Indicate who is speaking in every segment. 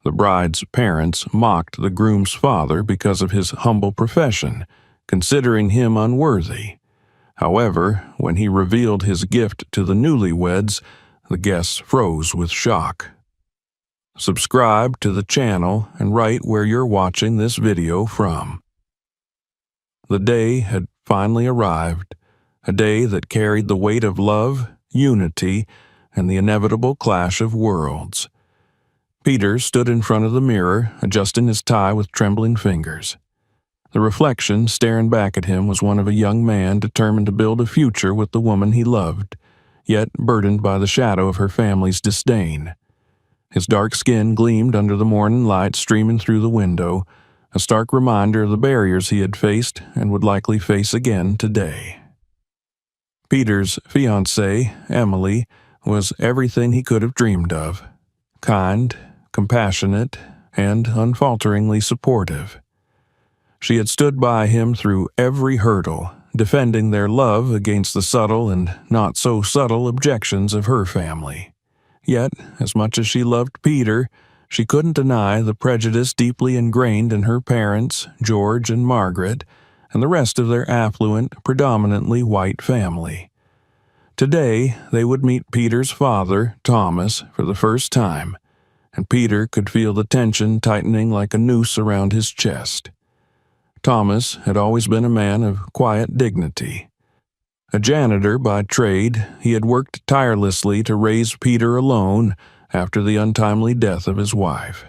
Speaker 1: The bride's parents mocked the groom's father because of his humble profession, considering him unworthy. However, when he revealed his gift to the newlyweds, the guests froze with shock. Subscribe to the channel and write where you're watching this video from. The day had finally arrived, a day that carried the weight of love, unity, and the inevitable clash of worlds. Peter stood in front of the mirror, adjusting his tie with trembling fingers. The reflection staring back at him was one of a young man determined to build a future with the woman he loved, yet burdened by the shadow of her family's disdain. His dark skin gleamed under the morning light streaming through the window, a stark reminder of the barriers he had faced and would likely face again today. Peter's fiancée, Emily, was everything he could have dreamed of: kind, compassionate, and unfalteringly supportive. She had stood by him through every hurdle, defending their love against the subtle and not-so-subtle objections of her family. Yet, as much as she loved Peter, she couldn't deny the prejudice deeply ingrained in her parents, George and Margaret, and the rest of their affluent, predominantly white family. Today, they would meet Peter's father, Thomas, for the first time, and Peter could feel the tension tightening like a noose around his chest. Thomas had always been a man of quiet dignity. A janitor by trade, he had worked tirelessly to raise Peter alone after the untimely death of his wife.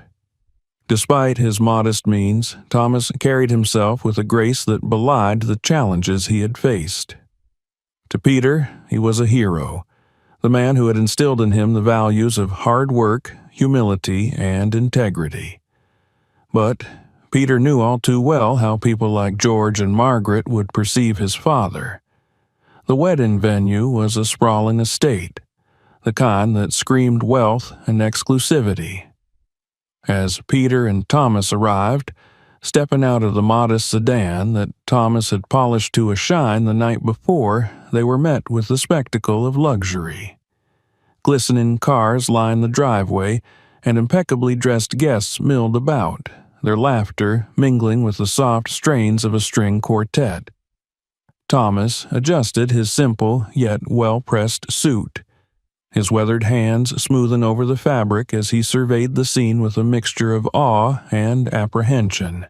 Speaker 1: Despite his modest means, Thomas carried himself with a grace that belied the challenges he had faced. To Peter, he was a hero, the man who had instilled in him the values of hard work, humility, and integrity. But Peter knew all too well how people like George and Margaret would perceive his father. The wedding venue was a sprawling estate, the kind that screamed wealth and exclusivity. As Peter and Thomas arrived, stepping out of the modest sedan that Thomas had polished to a shine the night before, they were met with the spectacle of luxury. Glistening cars lined the driveway, and impeccably dressed guests milled about, their laughter mingling with the soft strains of a string quartet. Thomas adjusted his simple yet well-pressed suit, his weathered hands smoothing over the fabric as he surveyed the scene with a mixture of awe and apprehension.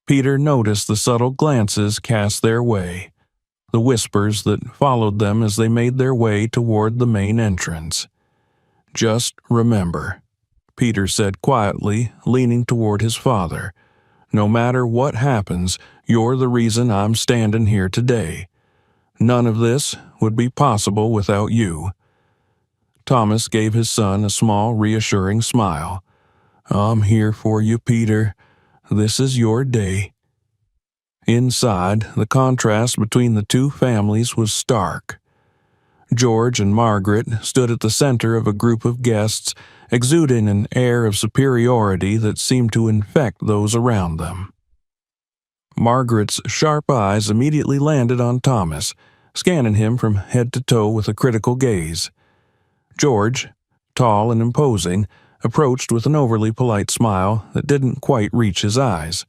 Speaker 1: Peter noticed the subtle glances cast their way, the whispers that followed them as they made their way toward the main entrance. "Just remember," Peter said quietly, leaning toward his father, "no matter what happens, you're the reason I'm standing here today. None of this would be possible without you." Thomas gave his son a small, reassuring smile. "I'm here for you, Peter. This is your day." Inside, the contrast between the two families was stark. George and Margaret stood at the center of a group of guests, exuding an air of superiority that seemed to infect those around them. Margaret's sharp eyes immediately landed on Thomas, scanning him from head to toe with a critical gaze. George, tall and imposing, approached with an overly polite smile that didn't quite reach his eyes.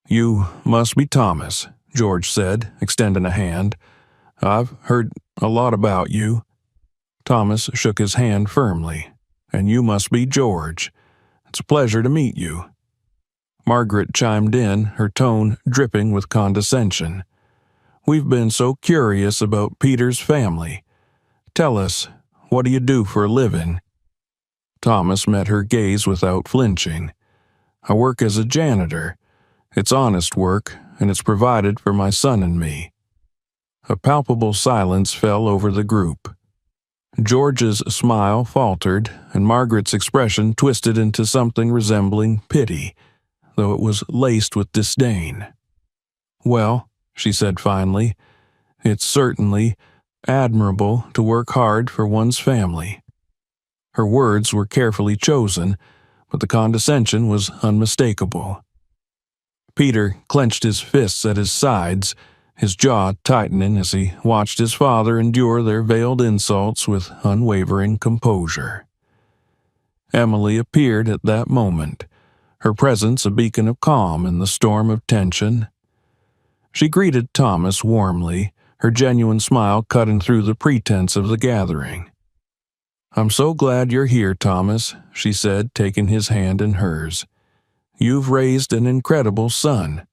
Speaker 1: "You must be Thomas," George said, extending a hand. "I've heard a lot about you." Thomas shook his hand firmly. "And you must be George. It's a pleasure to meet you." Margaret chimed in, her tone dripping with condescension. "We've been so curious about Peter's family. Tell us, what do you do for a living?" Thomas met her gaze without flinching. "I work as a janitor. It's honest work, and it's provided for my son and me." A palpable silence fell over the group. George's smile faltered, and Margaret's expression twisted into something resembling pity, though it was laced with disdain. "Well," she said finally, "it's certainly admirable to work hard for one's family." Her words were carefully chosen, but the condescension was unmistakable. Peter clenched his fists at his sides, his jaw tightening as he watched his father endure their veiled insults with unwavering composure. Emily appeared at that moment, her presence a beacon of calm in the storm of tension. She greeted Thomas warmly, her genuine smile cutting through the pretense of the gathering. "I'm so glad you're here, Thomas," she said, taking his hand in hers. "You've raised an incredible son."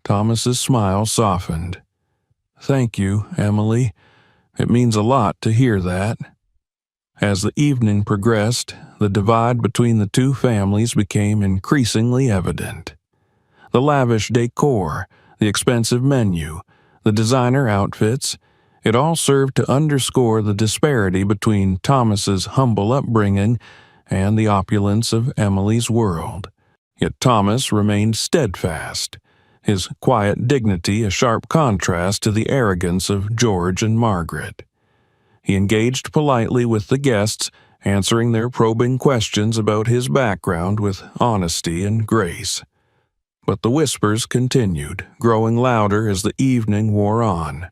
Speaker 1: Thomas's smile softened. "Thank you, Emily. It means a lot to hear that." As the evening progressed, the divide between the two families became increasingly evident. The lavish decor, the expensive menu, the designer outfits, it all served to underscore the disparity between Thomas's humble upbringing and the opulence of Emily's world. Yet Thomas remained steadfast, his quiet dignity a sharp contrast to the arrogance of George and Margaret. He engaged politely with the guests, answering their probing questions about his background with honesty and grace. But the whispers continued, growing louder as the evening wore on.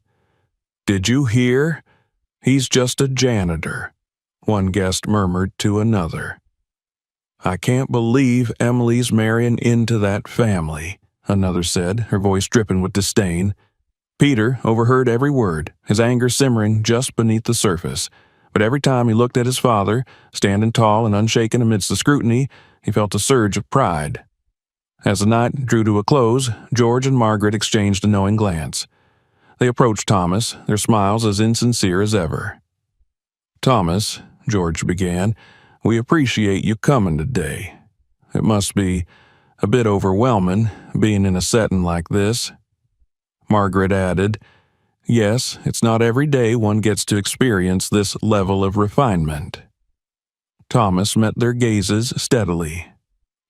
Speaker 1: "Did you hear? He's just a janitor," one guest murmured to another. "I can't believe Emily's marrying into that family," another said, her voice dripping with disdain. Peter overheard every word, his anger simmering just beneath the surface. But every time he looked at his father, standing tall and unshaken amidst the scrutiny, he felt a surge of pride. As the night drew to a close, George and Margaret exchanged a knowing glance. They approached Thomas, their smiles as insincere as ever. "Thomas," George began, "we appreciate you coming today. It must be a bit overwhelming, being in a setting like this." Margaret added, "Yes, it's not every day one gets to experience this level of refinement." Thomas met their gazes steadily.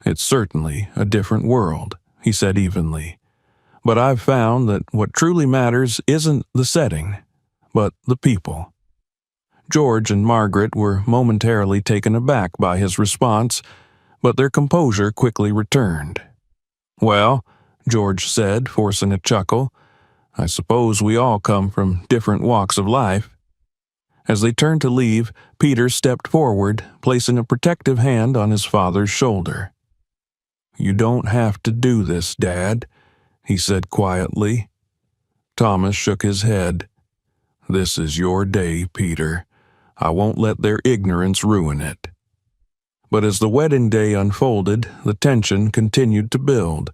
Speaker 1: "It's certainly a different world," he said evenly. "But I've found that what truly matters isn't the setting, but the people." George and Margaret were momentarily taken aback by his response, but their composure quickly returned. "Well," George said, forcing a chuckle, "I suppose we all come from different walks of life." As they turned to leave, Peter stepped forward, placing a protective hand on his father's shoulder. "You don't have to do this, Dad," he said quietly. Thomas shook his head. "This is your day, Peter. I won't let their ignorance ruin it." But as the wedding day unfolded, the tension continued to build,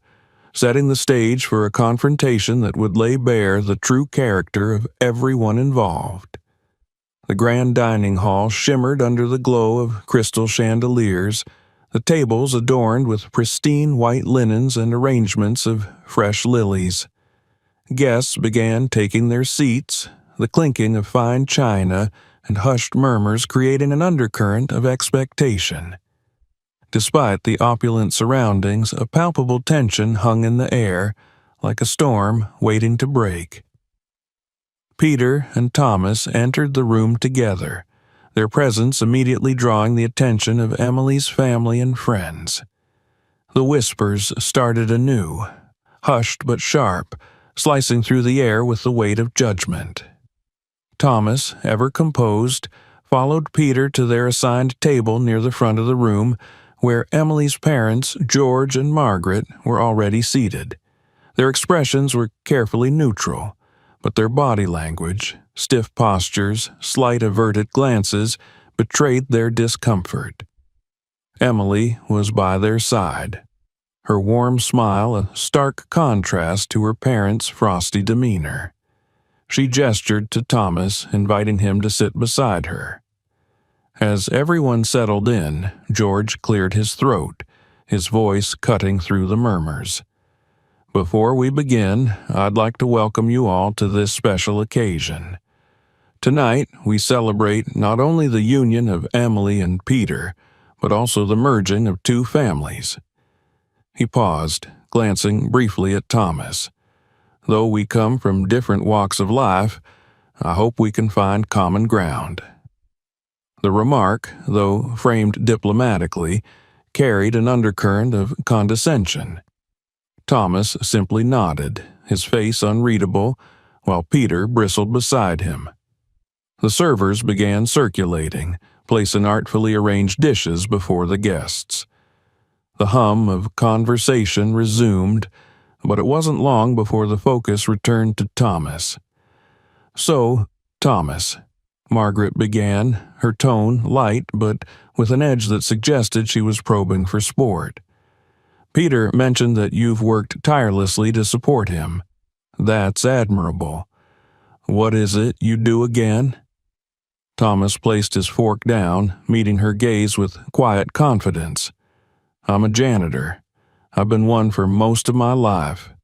Speaker 1: setting the stage for a confrontation that would lay bare the true character of everyone involved. The grand dining hall shimmered under the glow of crystal chandeliers, the tables adorned with pristine white linens and arrangements of fresh lilies. Guests began taking their seats, the clinking of fine china and hushed murmurs creating an undercurrent of expectation. Despite the opulent surroundings, a palpable tension hung in the air, like a storm waiting to break. Peter and Thomas entered the room together, their presence immediately drawing the attention of Emily's family and friends. The whispers started anew, hushed but sharp, slicing through the air with the weight of judgment. Thomas, ever composed, followed Peter to their assigned table near the front of the room, where Emily's parents, George and Margaret, were already seated. Their expressions were carefully neutral, but their body language, stiff postures, slight averted glances, betrayed their discomfort. Emily was by their side, her warm smile a stark contrast to her parents' frosty demeanor. She gestured to Thomas, inviting him to sit beside her. As everyone settled in, George cleared his throat, his voice cutting through the murmurs. "Before we begin, I'd like to welcome you all to this special occasion. Tonight, we celebrate not only the union of Emily and Peter, but also the merging of two families." He paused, glancing briefly at Thomas. "Though we come from different walks of life, I hope we can find common ground." The remark, though framed diplomatically, carried an undercurrent of condescension. Thomas simply nodded, his face unreadable, while Peter bristled beside him. The servers began circulating, placing artfully arranged dishes before the guests. The hum of conversation resumed, but it wasn't long before the focus returned to Thomas. "So, Thomas," Margaret began, her tone light but with an edge that suggested she was probing for sport. "Peter mentioned that you've worked tirelessly to support him. That's admirable. What is it you do again?" Thomas placed his fork down, meeting her gaze with quiet confidence. "I'm a janitor. I've been one for most of my life."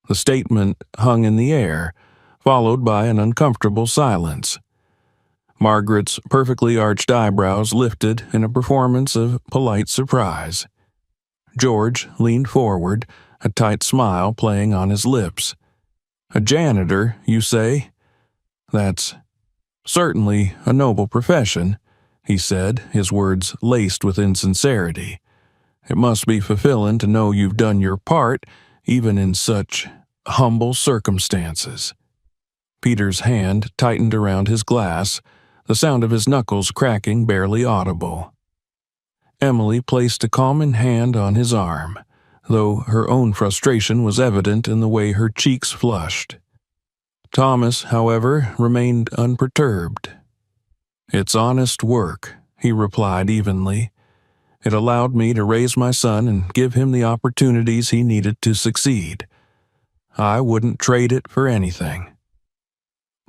Speaker 1: The statement hung in the air, followed by an uncomfortable silence. Margaret's perfectly arched eyebrows lifted in a performance of polite surprise. George leaned forward, a tight smile playing on his lips. "A janitor, you say? That's certainly a noble profession," he said, his words laced with insincerity. "It must be fulfilling to know you've done your part, even in such humble circumstances." Peter's hand tightened around his glass, the sound of his knuckles cracking barely audible. Emily placed a calming hand on his arm, though her own frustration was evident in the way her cheeks flushed. Thomas, however, remained unperturbed. "It's honest work," he replied evenly. "It allowed me to raise my son and give him the opportunities he needed to succeed. I wouldn't trade it for anything."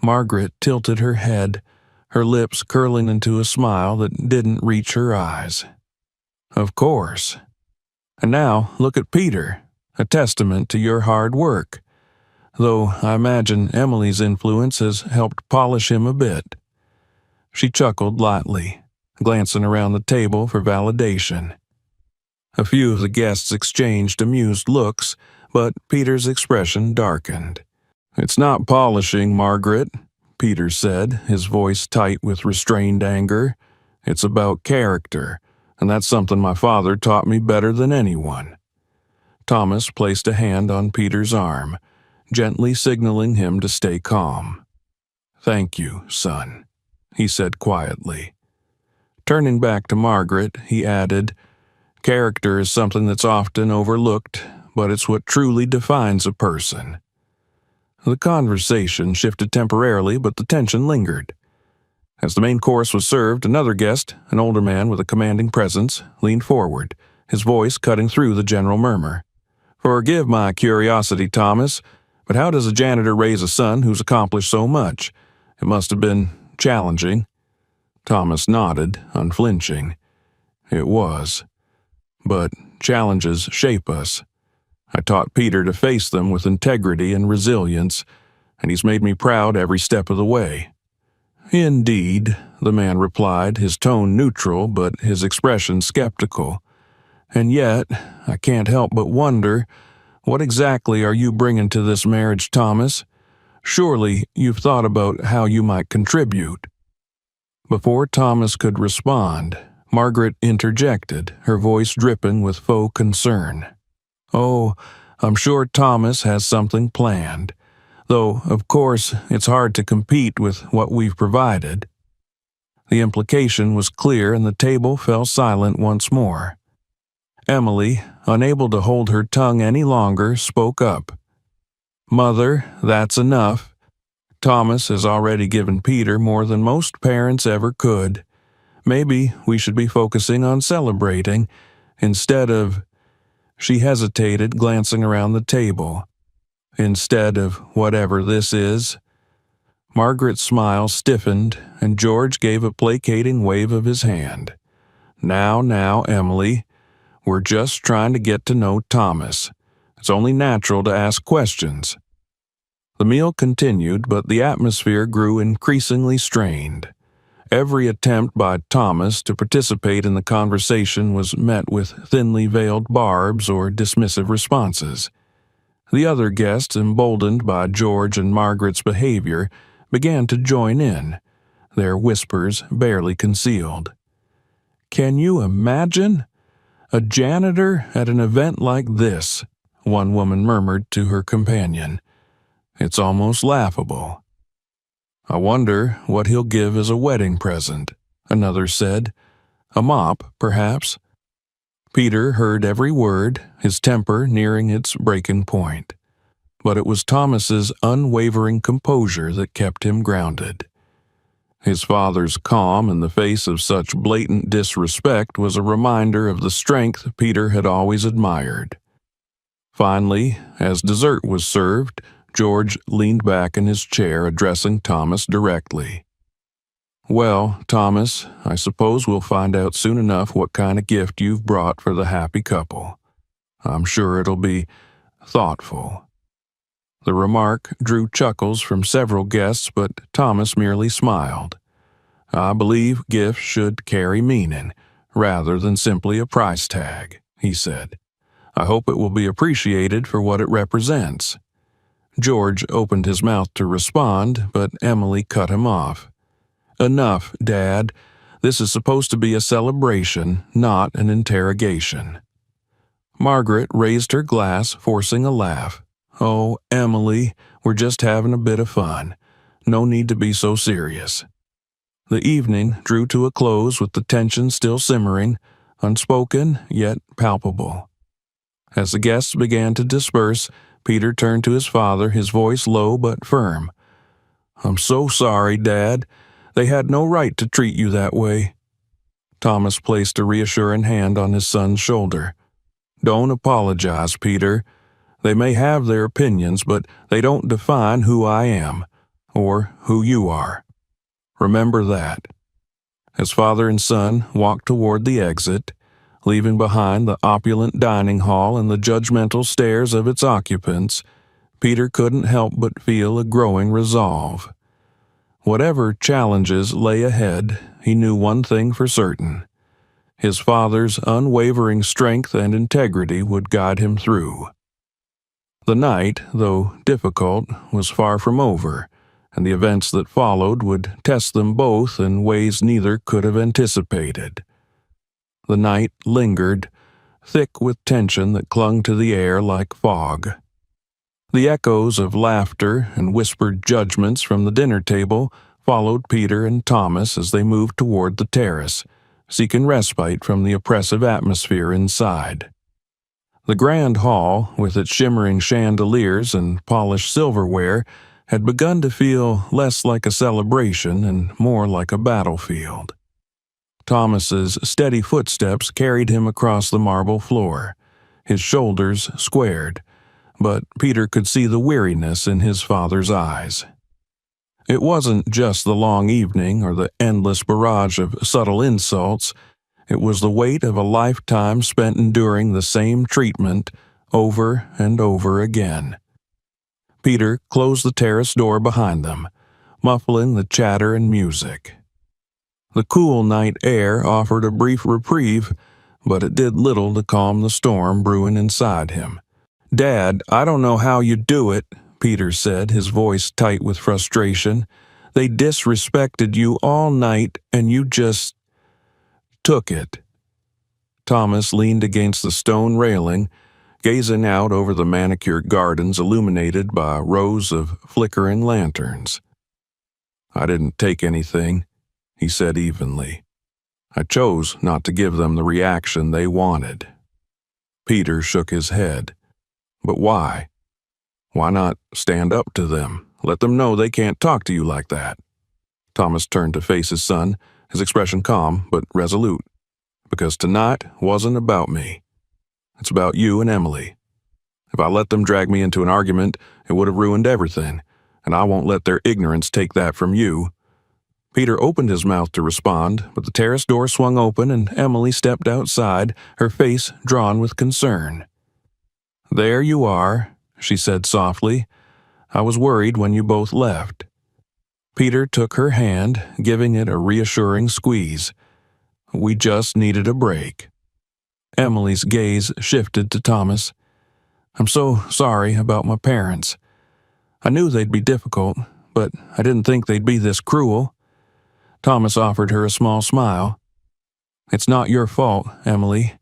Speaker 1: Margaret tilted her head, her lips curling into a smile that didn't reach her eyes. "Of course. And now look at Peter, a testament to your hard work. Though I imagine Emily's influence has helped polish him a bit." She chuckled lightly, glancing around the table for validation. A few of the guests exchanged amused looks, but Peter's expression darkened. "It's not polishing, Margaret," Peter said, his voice tight with restrained anger. "It's about character, and that's something my father taught me better than anyone." Thomas placed a hand on Peter's arm, gently signaling him to stay calm. "Thank you, son," he said quietly. Turning back to Margaret, he added, "Character is something that's often overlooked, but it's what truly defines a person." The conversation shifted temporarily, but the tension lingered. As the main course was served, another guest, an older man with a commanding presence, leaned forward, his voice cutting through the general murmur. "Forgive my curiosity, Thomas, but how does a janitor raise a son who's accomplished so much? It must have been challenging." Thomas nodded, unflinching. "It was. But challenges shape us. I taught Peter to face them with integrity and resilience, and he's made me proud every step of the way." "Indeed," the man replied, his tone neutral but his expression skeptical. "And yet, I can't help but wonder, what exactly are you bringing to this marriage, Thomas? Surely you've thought about how you might contribute." Before Thomas could respond, Margaret interjected, her voice dripping with faux concern. "Oh, I'm sure Thomas has something planned, though, of course, it's hard to compete with what we've provided." The implication was clear and the table fell silent once more. Emily, unable to hold her tongue any longer, spoke up. "Mother, that's enough. Thomas has already given Peter more than most parents ever could. Maybe we should be focusing on celebrating instead of—" She hesitated, glancing around the table. "Instead of whatever this is." Margaret's smile stiffened, and George gave a placating wave of his hand. Now, Emily. We're just trying to get to know Thomas. It's only natural to ask questions." The meal continued, but the atmosphere grew increasingly strained. Every attempt by Thomas to participate in the conversation was met with thinly veiled barbs or dismissive responses. The other guests, emboldened by George and Margaret's behavior, began to join in, their whispers barely concealed. "Can you imagine? A janitor at an event like this," one woman murmured to her companion. "It's almost laughable. I wonder what he'll give as a wedding present," another said. A mop, perhaps. Peter heard every word, his temper nearing its breaking point. But it was Thomas's unwavering composure that kept him grounded. His father's calm in the face of such blatant disrespect was a reminder of the strength Peter had always admired. Finally, as dessert was served, George leaned back in his chair, addressing Thomas directly. "Well, Thomas, I suppose we'll find out soon enough what kind of gift you've brought for the happy couple. I'm sure it'll be thoughtful." The remark drew chuckles from several guests, but Thomas merely smiled. "I believe gifts should carry meaning, rather than simply a price tag," he said. "I hope it will be appreciated for what it represents." George opened his mouth to respond, but Emily cut him off. "Enough, Dad. This is supposed to be a celebration, not an interrogation." Margaret raised her glass, forcing a laugh. "Oh, Emily, we're just having a bit of fun. No need to be so serious." The evening drew to a close with the tension still simmering, unspoken yet palpable. As the guests began to disperse, Peter turned to his father, his voice low but firm. "I'm so sorry, Dad. They had no right to treat you that way." Thomas placed a reassuring hand on his son's shoulder. "Don't apologize, Peter. They may have their opinions, but they don't define who I am, or who you are. Remember that." As father and son walked toward the exit, leaving behind the opulent dining hall and the judgmental stares of its occupants, Peter couldn't help but feel a growing resolve. Whatever challenges lay ahead, he knew one thing for certain. His father's unwavering strength and integrity would guide him through. The night, though difficult, was far from over, and the events that followed would test them both in ways neither could have anticipated. The night lingered, thick with tension that clung to the air like fog. The echoes of laughter and whispered judgments from the dinner table followed Peter and Thomas as they moved toward the terrace, seeking respite from the oppressive atmosphere inside. The grand hall, with its shimmering chandeliers and polished silverware, had begun to feel less like a celebration and more like a battlefield. Thomas's steady footsteps carried him across the marble floor, his shoulders squared, but Peter could see the weariness in his father's eyes. It wasn't just the long evening or the endless barrage of subtle insults. It was the weight of a lifetime spent enduring the same treatment over and over again. Peter closed the terrace door behind them, muffling the chatter and music. The cool night air offered a brief reprieve, but it did little to calm the storm brewing inside him. "Dad, I don't know how you do it," Peter said, his voice tight with frustration. "They disrespected you all night, and you just took it." Thomas leaned against the stone railing, gazing out over the manicured gardens illuminated by rows of flickering lanterns. "I didn't take anything," he said evenly. "I chose not to give them the reaction they wanted." Peter shook his head. "But why? Why not stand up to them? Let them know they can't talk to you like that." Thomas turned to face his son, his expression calm but resolute. "Because tonight wasn't about me. It's about you and Emily. If I let them drag me into an argument, it would have ruined everything, and I won't let their ignorance take that from you." Peter opened his mouth to respond, but the terrace door swung open and Emily stepped outside, her face drawn with concern. "There you are," she said softly. "I was worried when you both left." Peter took her hand, giving it a reassuring squeeze. "We just needed a break." Emily's gaze shifted to Thomas. "I'm so sorry about my parents. I knew they'd be difficult, but I didn't think they'd be this cruel." Thomas offered her a small smile. "It's not your fault, Emily,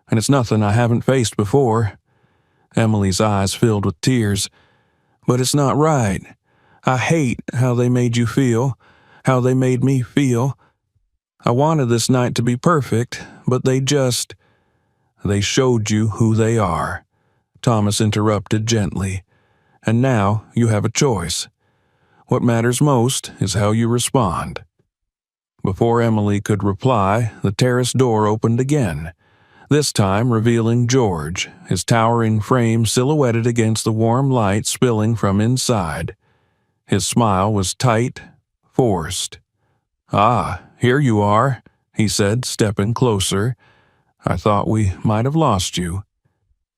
Speaker 1: and it's nothing I haven't faced before." Emily's eyes filled with tears. "But it's not right. I hate how they made you feel, how they made me feel. I wanted this night to be perfect, but they showed you who they are," Thomas interrupted gently. "And now you have a choice. What matters most is how you respond." Before Emily could reply, the terrace door opened again, this time revealing George, his towering frame silhouetted against the warm light spilling from inside. His smile was tight, forced. "Ah, here you are," he said, stepping closer. "I thought we might have lost you.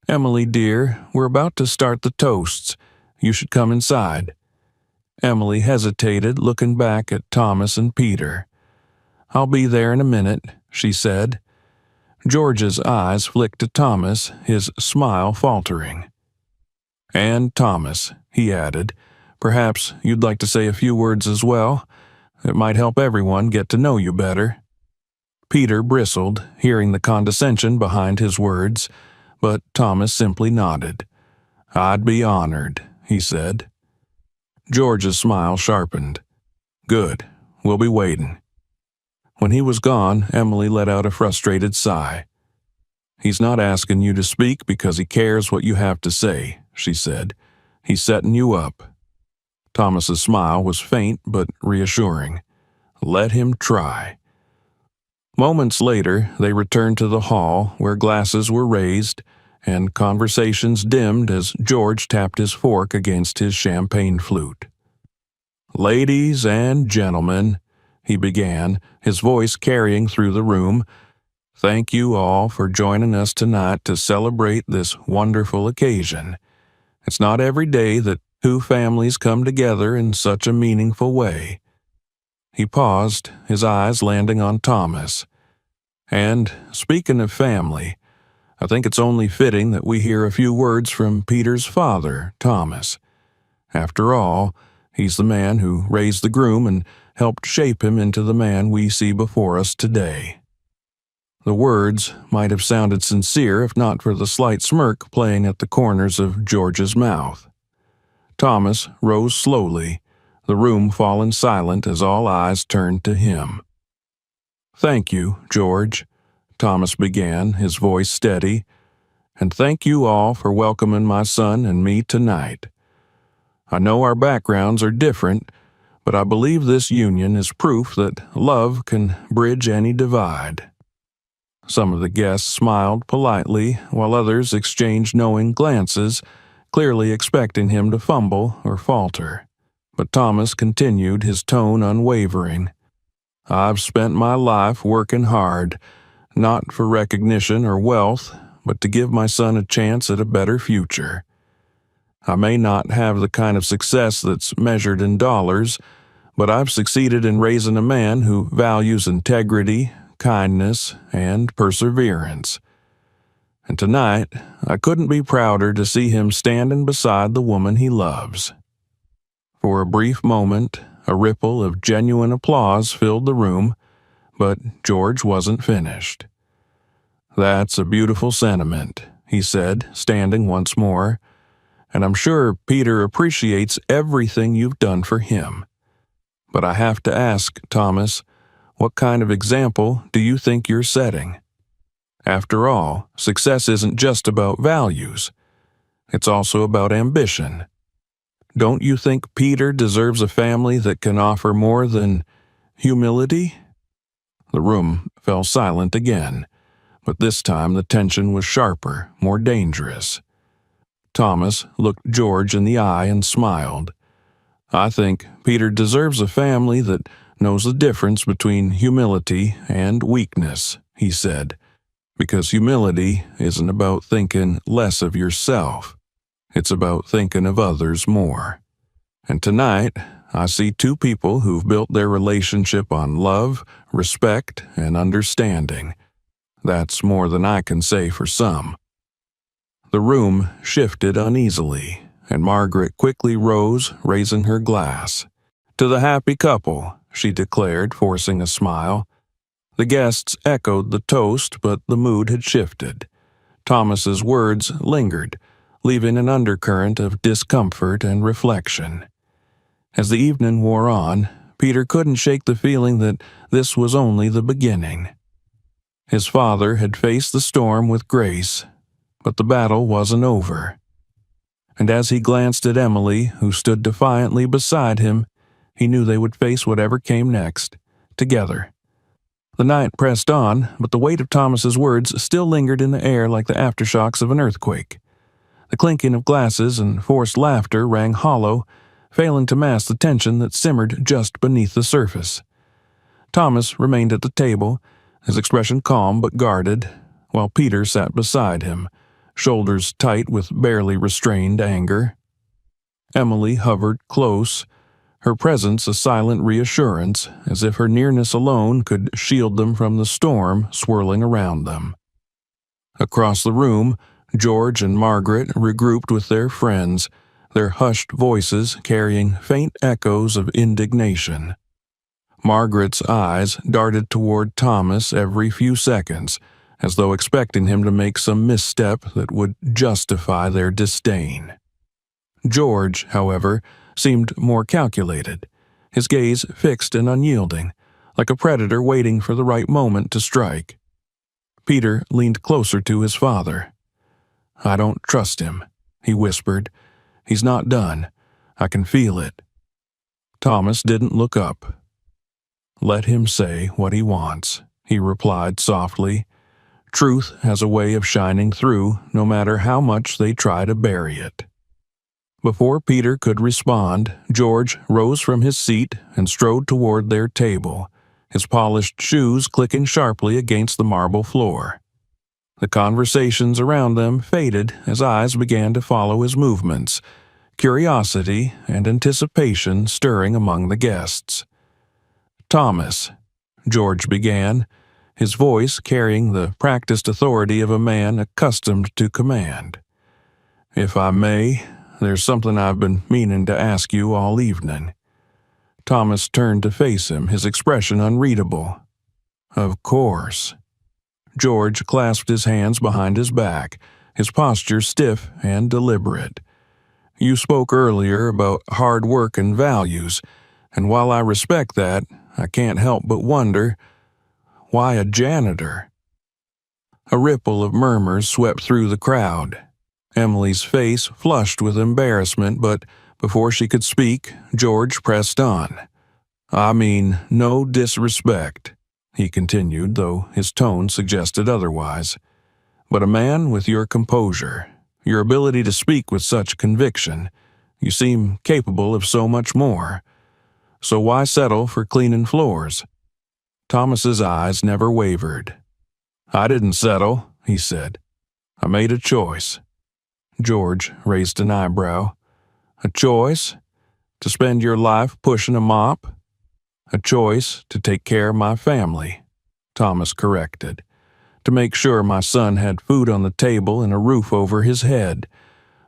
Speaker 1: Emily, dear, we're about to start the toasts. You should come inside." Emily hesitated, looking back at Thomas and Peter. "I'll be there in a minute," she said. George's eyes flicked to Thomas, his smile faltering. "And Thomas," he added, "perhaps you'd like to say a few words as well? It might help everyone get to know you better." Peter bristled, hearing the condescension behind his words, but Thomas simply nodded. "I'd be honored," he said. George's smile sharpened. "Good. We'll be waiting." When he was gone, Emily let out a frustrated sigh. "He's not asking you to speak because he cares what you have to say," she said. "He's setting you up." Thomas's smile was faint but reassuring. Let him try. Moments later, they returned to the hall where glasses were raised and conversations dimmed as George tapped his fork against his champagne flute. "Ladies and gentlemen," he began, his voice carrying through the room, "thank you all for joining us tonight to celebrate this wonderful occasion. It's not every day that two families come together in such a meaningful way." He paused, his eyes landing on Thomas. "And speaking of family, I think it's only fitting that we hear a few words from Peter's father, Thomas. After all, he's the man who raised the groom and helped shape him into the man we see before us today." The words might have sounded sincere if not for the slight smirk playing at the corners of George's mouth. Thomas rose slowly, the room fallen silent as all eyes turned to him. "Thank you, George," Thomas began, his voice steady, "and thank you all for welcoming my son and me tonight. I know our backgrounds are different, but I believe this union is proof that love can bridge any divide." Some of the guests smiled politely, while others exchanged knowing glances, clearly expecting him to fumble or falter. But Thomas continued, his tone unwavering. "I've spent my life working hard, not for recognition or wealth, but to give my son a chance at a better future. I may not have the kind of success that's measured in dollars, but I've succeeded in raising a man who values integrity, kindness, and perseverance. And tonight, I couldn't be prouder to see him standing beside the woman he loves." For a brief moment, a ripple of genuine applause filled the room, but George wasn't finished. "That's a beautiful sentiment," he said, standing once more, "and I'm sure Peter appreciates everything you've done for him. But I have to ask, Thomas, what kind of example do you think you're setting? After all, success isn't just about values. It's also about ambition. Don't you think Peter deserves a family that can offer more than humility?" The room fell silent again, but this time the tension was sharper, more dangerous. Thomas looked George in the eye and smiled. "I think Peter deserves a family that knows the difference between humility and weakness," he said, "because humility isn't about thinking less of yourself. It's about thinking of others more. And tonight, I see two people who've built their relationship on love, respect, and understanding. That's more than I can say for some." The room shifted uneasily, and Margaret quickly rose, raising her glass. "To the happy couple," she declared, forcing a smile. The guests echoed the toast, but the mood had shifted. Thomas's words lingered, leaving an undercurrent of discomfort and reflection. As the evening wore on, Peter couldn't shake the feeling that this was only the beginning. His father had faced the storm with grace, but the battle wasn't over. And as he glanced at Emily, who stood defiantly beside him, he knew they would face whatever came next, together. The night pressed on, but the weight of Thomas's words still lingered in the air like the aftershocks of an earthquake. The clinking of glasses and forced laughter rang hollow, failing to mask the tension that simmered just beneath the surface. Thomas remained at the table, his expression calm but guarded, while Peter sat beside him, shoulders tight with barely restrained anger. Emily hovered close, her presence a silent reassurance, as if her nearness alone could shield them from the storm swirling around them. Across the room, George and Margaret regrouped with their friends, their hushed voices carrying faint echoes of indignation. Margaret's eyes darted toward Thomas every few seconds, as though expecting him to make some misstep that would justify their disdain. George, however, seemed more calculated, his gaze fixed and unyielding, like a predator waiting for the right moment to strike. Peter leaned closer to his father. "I don't trust him," he whispered. "He's not done. I can feel it." Thomas didn't look up. "Let him say what he wants," he replied softly. "Truth has a way of shining through, no matter how much they try to bury it." Before Peter could respond, George rose from his seat and strode toward their table, his polished shoes clicking sharply against the marble floor. The conversations around them faded as eyes began to follow his movements, curiosity and anticipation stirring among the guests. "Thomas," George began, his voice carrying the practiced authority of a man accustomed to command. "If I may, there's something I've been meaning to ask you all evening." Thomas turned to face him, his expression unreadable. "Of course." George clasped his hands behind his back, his posture stiff and deliberate. "You spoke earlier about hard work and values, and while I respect that, I can't help but wonder, why a janitor?" A ripple of murmurs swept through the crowd. Emily's face flushed with embarrassment, but before she could speak, George pressed on. "I mean, no disrespect," he continued, though his tone suggested otherwise. "But a man with your composure, your ability to speak with such conviction, you seem capable of so much more. So why settle for cleaning floors?" Thomas's eyes never wavered. "I didn't settle," he said. "I made a choice." George raised an eyebrow. "A choice? To spend your life pushing a mop?" "A choice to take care of my family," Thomas corrected. "To make sure my son had food on the table and a roof over his head.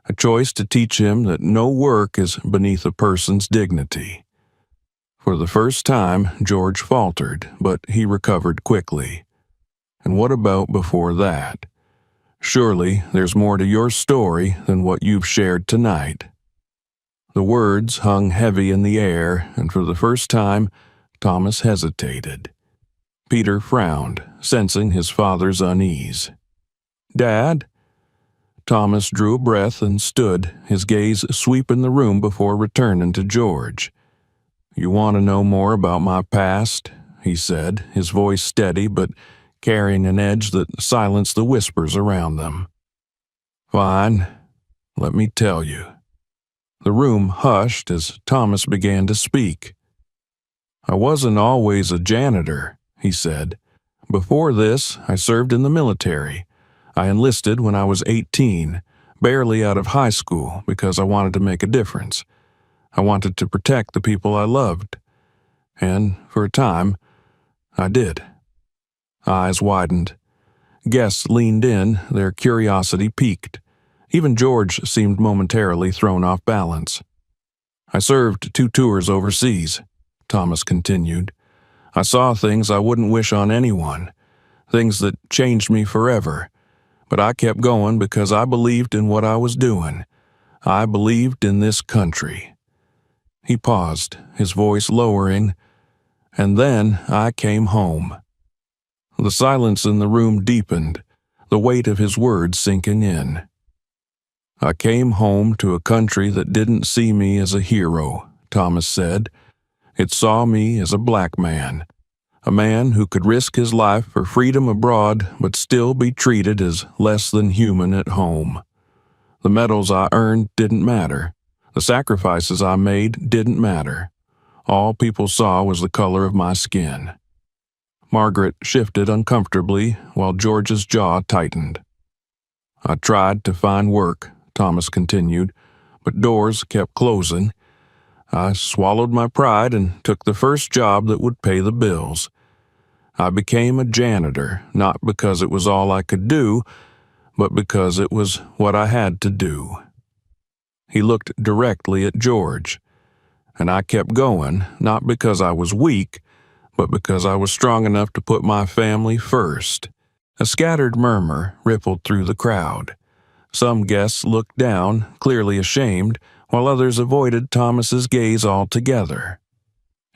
Speaker 1: A choice to teach him that no work is beneath a person's dignity." For the first time, George faltered, but he recovered quickly. "And what about before that? Surely there's more to your story than what you've shared tonight." The words hung heavy in the air, and for the first time, Thomas hesitated. Peter frowned, sensing his father's unease. "Dad?" Thomas drew a breath and stood, his gaze sweeping the room before returning to George. "You want to know more about my past?" he said, his voice steady but carrying an edge that silenced the whispers around them. "Fine. Let me tell you." The room hushed as Thomas began to speak. "I wasn't always a janitor," he said. "Before this, I served in the military. I enlisted when I was 18, barely out of high school, because I wanted to make a difference. I wanted to protect the people I loved. And, for a time, I did." Eyes widened. Guests leaned in, their curiosity piqued. Even George seemed momentarily thrown off balance. "I served 2 tours overseas," Thomas continued. "I saw things I wouldn't wish on anyone, things that changed me forever. But I kept going because I believed in what I was doing. I believed in this country." He paused, his voice lowering, "And then I came home." The silence in the room deepened, the weight of his words sinking in. "I came home to a country that didn't see me as a hero," Thomas said. "It saw me as a black man, a man who could risk his life for freedom abroad but still be treated as less than human at home. The medals I earned didn't matter. The sacrifices I made didn't matter. All people saw was the color of my skin." Margaret shifted uncomfortably while George's jaw tightened. "I tried to find work," Thomas continued, "but doors kept closing. I swallowed my pride and took the first job that would pay the bills. I became a janitor, not because it was all I could do, but because it was what I had to do." He looked directly at George. "And I kept going, not because I was weak, but because I was strong enough to put my family first." A scattered murmur rippled through the crowd. Some guests looked down, clearly ashamed, while others avoided Thomas's gaze altogether.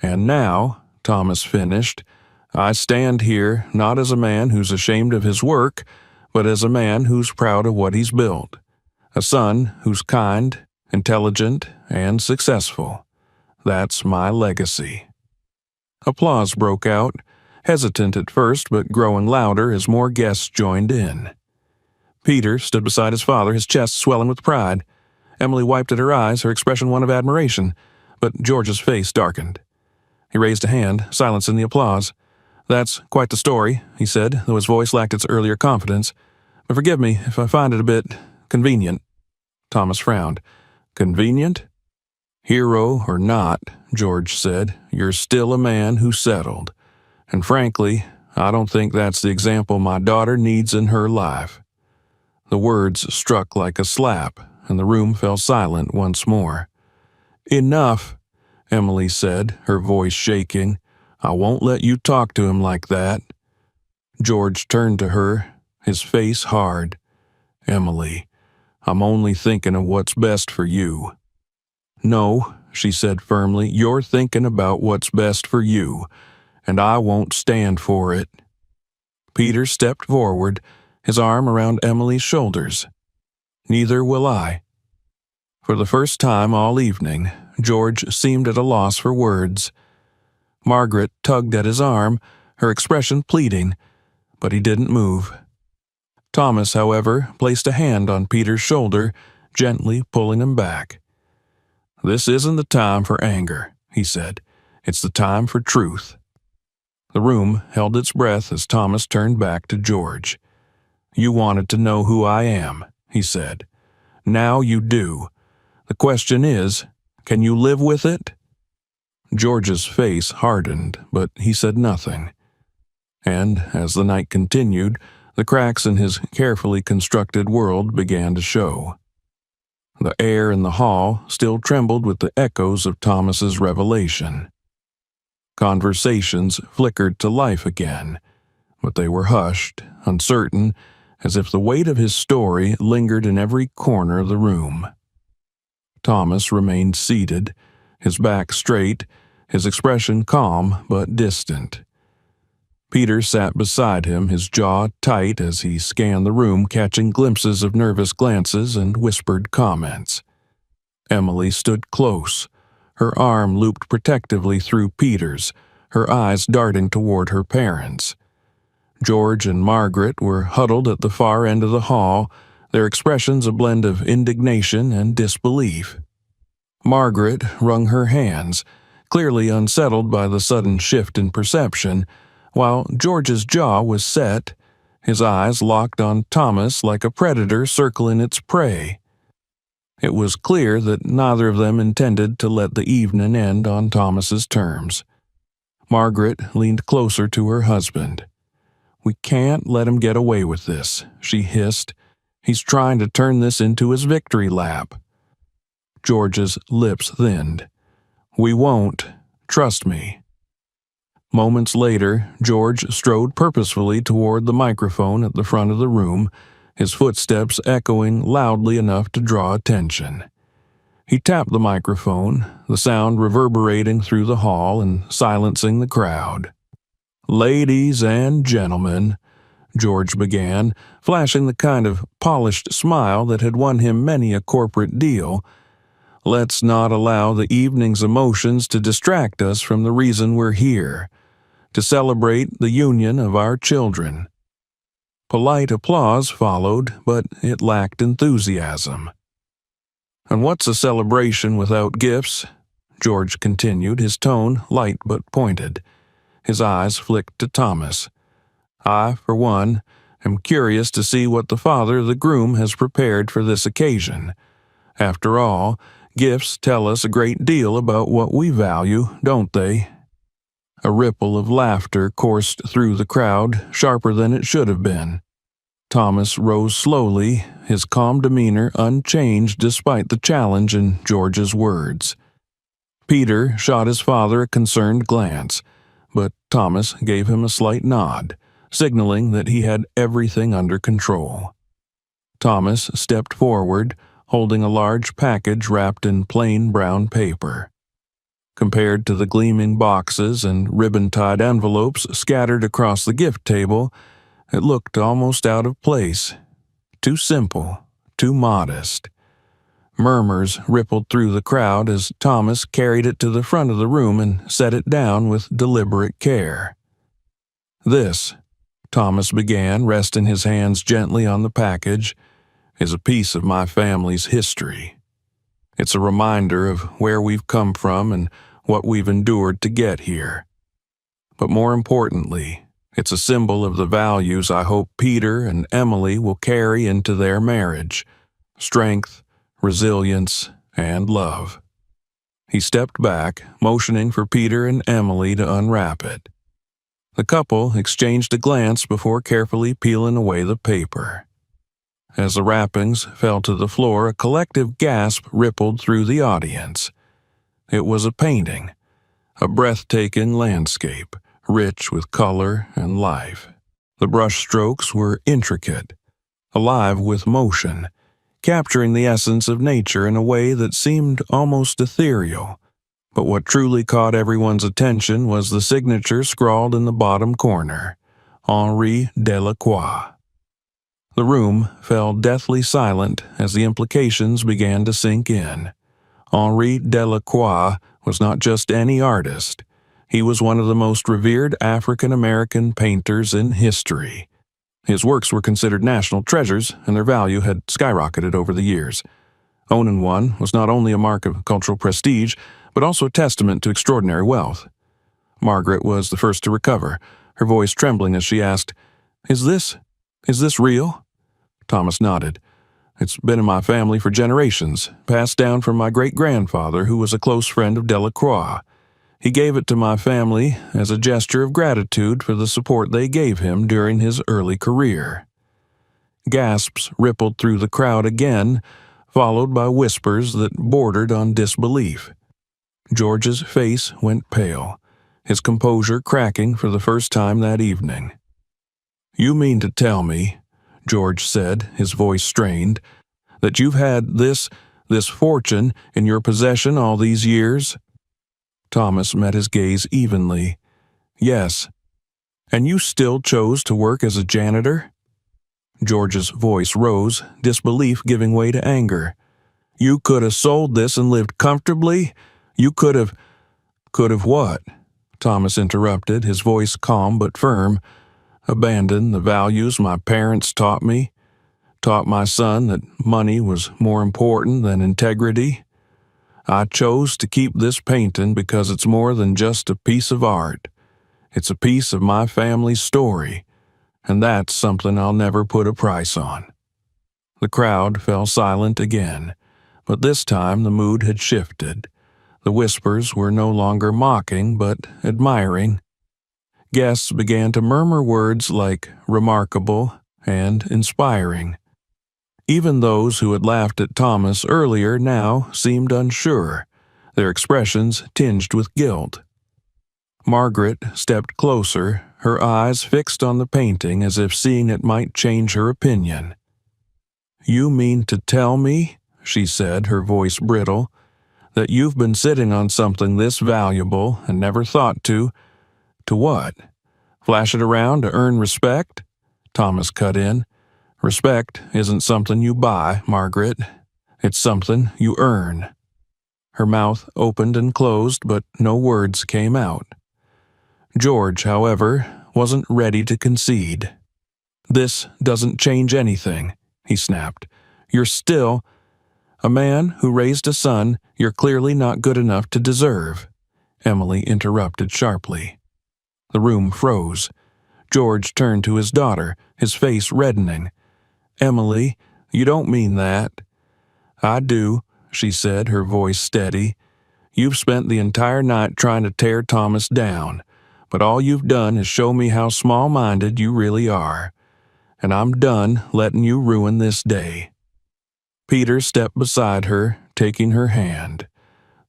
Speaker 1: "And now," Thomas finished, "I stand here not as a man who's ashamed of his work, but as a man who's proud of what he's built. A son who's kind, intelligent, and successful. That's my legacy." Applause broke out, hesitant at first but growing louder as more guests joined in. Peter stood beside his father, his chest swelling with pride. Emily wiped at her eyes, her expression one of admiration, but George's face darkened. He raised a hand, silencing the applause. "That's quite the story," he said, though his voice lacked its earlier confidence. "But forgive me if I find it a bit convenient." Thomas frowned. "Convenient?" "Hero or not," George said, "you're still a man who settled. And frankly, I don't think that's the example my daughter needs in her life." The words struck like a slap, and the room fell silent once more. "Enough," Emily said, her voice shaking. "I won't let you talk to him like that." George turned to her, his face hard. "Emily, I'm only thinking of what's best for you." "No," she said firmly, "you're thinking about what's best for you, and I won't stand for it." Peter stepped forward, his arm around Emily's shoulders. "Neither will I." For the first time all evening, George seemed at a loss for words. Margaret tugged at his arm, her expression pleading, but he didn't move. Thomas, however, placed a hand on Peter's shoulder, gently pulling him back. "This isn't the time for anger," he said. "It's the time for truth." The room held its breath as Thomas turned back to George. "You wanted to know who I am," he said. "Now you do. The question is, can you live with it?" George's face hardened, but he said nothing. And, as the night continued, the cracks in his carefully constructed world began to show. The air in the hall still trembled with the echoes of Thomas's revelation. Conversations flickered to life again, but they were hushed, uncertain, as if the weight of his story lingered in every corner of the room. Thomas remained seated, his back straight, his expression calm but distant. Peter sat beside him, his jaw tight as he scanned the room, catching glimpses of nervous glances and whispered comments. Emily stood close, her arm looped protectively through Peter's, her eyes darting toward her parents. George and Margaret were huddled at the far end of the hall, their expressions a blend of indignation and disbelief. Margaret wrung her hands, clearly unsettled by the sudden shift in perception, while George's jaw was set, his eyes locked on Thomas like a predator circling its prey. It was clear that neither of them intended to let the evening end on Thomas's terms. Margaret leaned closer to her husband. "We can't let him get away with this," she hissed. "He's trying to turn this into his victory lap." George's lips thinned. "We won't. Trust me." Moments later, George strode purposefully toward the microphone at the front of the room, his footsteps echoing loudly enough to draw attention. He tapped the microphone, the sound reverberating through the hall and silencing the crowd. "Ladies and gentlemen," George began, flashing the kind of polished smile that had won him many a corporate deal, "let's not allow the evening's emotions to distract us from the reason we're here, to celebrate the union of our children." Polite applause followed, but it lacked enthusiasm. "And what's a celebration without gifts?" George continued, his tone light but pointed. His eyes flicked to Thomas. "I, for one, am curious to see what the father of the groom has prepared for this occasion. After all, gifts tell us a great deal about what we value, don't they?" A ripple of laughter coursed through the crowd, sharper than it should have been. Thomas rose slowly, his calm demeanor unchanged despite the challenge in George's words. Peter shot his father a concerned glance, but Thomas gave him a slight nod, signaling that he had everything under control. Thomas stepped forward, holding a large package wrapped in plain brown paper. Compared to the gleaming boxes and ribbon-tied envelopes scattered across the gift table, it looked almost out of place. Too simple, too modest. Murmurs rippled through the crowd as Thomas carried it to the front of the room and set it down with deliberate care. "This," Thomas began, resting his hands gently on the package, "is a piece of my family's history. It's a reminder of where we've come from and what we've endured to get here. But more importantly, it's a symbol of the values I hope Peter and Emily will carry into their marriage: strength, resilience, and love." He stepped back, motioning for Peter and Emily to unwrap it. The couple exchanged a glance before carefully peeling away the paper. As the wrappings fell to the floor, a collective gasp rippled through the audience. It was a painting, a breathtaking landscape, rich with color and life. The brushstrokes were intricate, alive with motion, capturing the essence of nature in a way that seemed almost ethereal. But what truly caught everyone's attention was the signature scrawled in the bottom corner: Henri Delacroix. The room fell deathly silent as the implications began to sink in. Henri Delacroix was not just any artist. He was one of the most revered African-American painters in history. His works were considered national treasures, and their value had skyrocketed over the years. Owning one was not only a mark of cultural prestige, but also a testament to extraordinary wealth. Margaret was the first to recover, her voice trembling as she asked, Is this real?" Thomas nodded. "It's been in my family for generations, passed down from my great-grandfather, who was a close friend of Delacroix. He gave it to my family as a gesture of gratitude for the support they gave him during his early career." Gasps rippled through the crowd again, followed by whispers that bordered on disbelief. George's face went pale, his composure cracking for the first time that evening. "You mean to tell me," George said, his voice strained, "that you've had this fortune in your possession all these years?" Thomas met his gaze evenly. "Yes. And you still chose to work as a janitor?" George's voice rose, disbelief giving way to anger. "You could have sold this and lived comfortably? You could have—" "Could have what?" Thomas interrupted, his voice calm but firm. "Abandoned the values my parents taught me? Taught my son that money was more important than integrity? I chose to keep this painting because it's more than just a piece of art. It's a piece of my family's story, and that's something I'll never put a price on." The crowd fell silent again, but this time the mood had shifted. The whispers were no longer mocking, but admiring. Guests began to murmur words like remarkable and inspiring. Even those who had laughed at Thomas earlier now seemed unsure, their expressions tinged with guilt. Margaret stepped closer, her eyes fixed on the painting as if seeing it might change her opinion. "You mean to tell me," she said, her voice brittle, that you've been sitting on something this valuable and never thought to what? Flash it around to earn respect? Thomas cut in. Respect isn't something you buy, Margaret. It's something you earn. Her mouth opened and closed, but no words came out. George, however, wasn't ready to concede. This doesn't change anything, he snapped. You're still a man who raised a son you're clearly not good enough to deserve, Emily interrupted sharply. The room froze. George turned to his daughter, his face reddening. Emily, you don't mean that. I do, she said, her voice steady. You've spent the entire night trying to tear Thomas down, but all you've done is show me how small-minded you really are. And I'm done letting you ruin this day. Peter stepped beside her, taking her hand.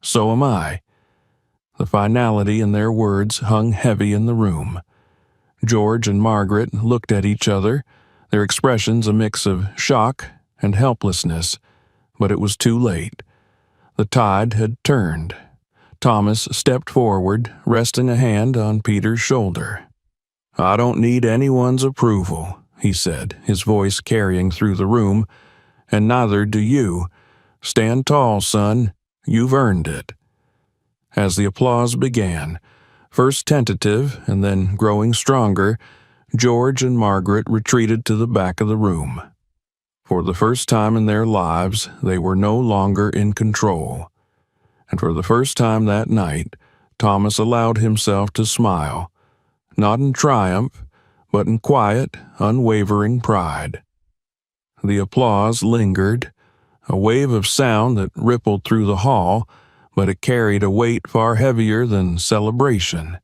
Speaker 1: So am I. The finality in their words hung heavy in the room. George and Margaret looked at each other, their expressions a mix of shock and helplessness, but it was too late. The tide had turned. Thomas stepped forward, resting a hand on Peter's shoulder. I don't need anyone's approval, he said, his voice carrying through the room, and neither do you. Stand tall, son. You've earned it. As the applause began, first tentative and then growing stronger, George and Margaret retreated to the back of the room. For the first time in their lives, they were no longer in control. And for the first time that night, Thomas allowed himself to smile, not in triumph, but in quiet, unwavering pride. The applause lingered, a wave of sound that rippled through the hall, but it carried a weight far heavier than celebration.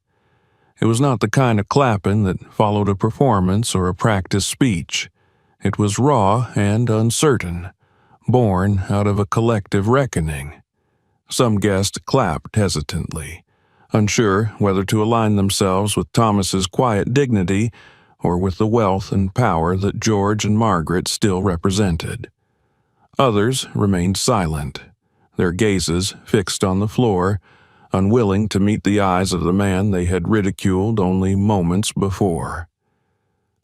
Speaker 1: It was not the kind of clapping that followed a performance or a practiced speech. It was raw and uncertain, born out of a collective reckoning. Some guests clapped hesitantly, unsure whether to align themselves with Thomas's quiet dignity or with the wealth and power that George and Margaret still represented. Others remained silent, their gazes fixed on the floor, unwilling to meet the eyes of the man they had ridiculed only moments before.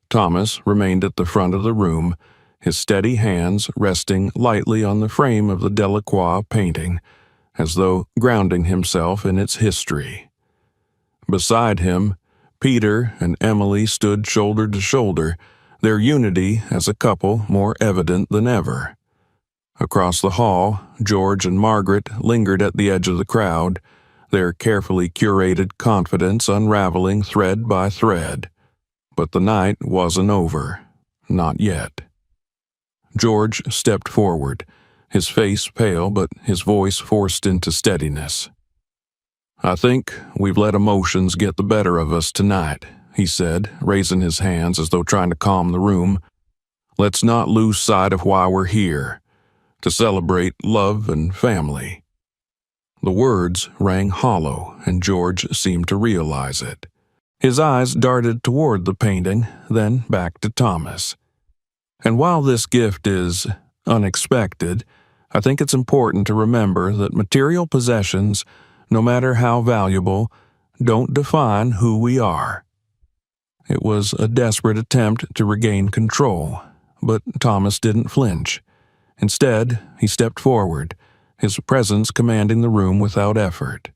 Speaker 1: Thomas remained at the front of the room, his steady hands resting lightly on the frame of the Delacroix painting, as though grounding himself in its history. Beside him, Peter and Emily stood shoulder to shoulder, their unity as a couple more evident than ever. Across the hall, George and Margaret lingered at the edge of the crowd, their carefully curated confidence unraveling thread by thread. But the night wasn't over. Not yet. George stepped forward, his face pale but his voice forced into steadiness. I think we've let emotions get the better of us tonight, he said, raising his hands as though trying to calm the room. Let's not lose sight of why we're here, to celebrate love and family. The words rang hollow, and George seemed to realize it. His eyes darted toward the painting, then back to Thomas. And while this gift is unexpected, I think it's important to remember that material possessions, no matter how valuable, don't define who we are. It was a desperate attempt to regain control, but Thomas didn't flinch. Instead, he stepped forward, his presence commanding the room without effort.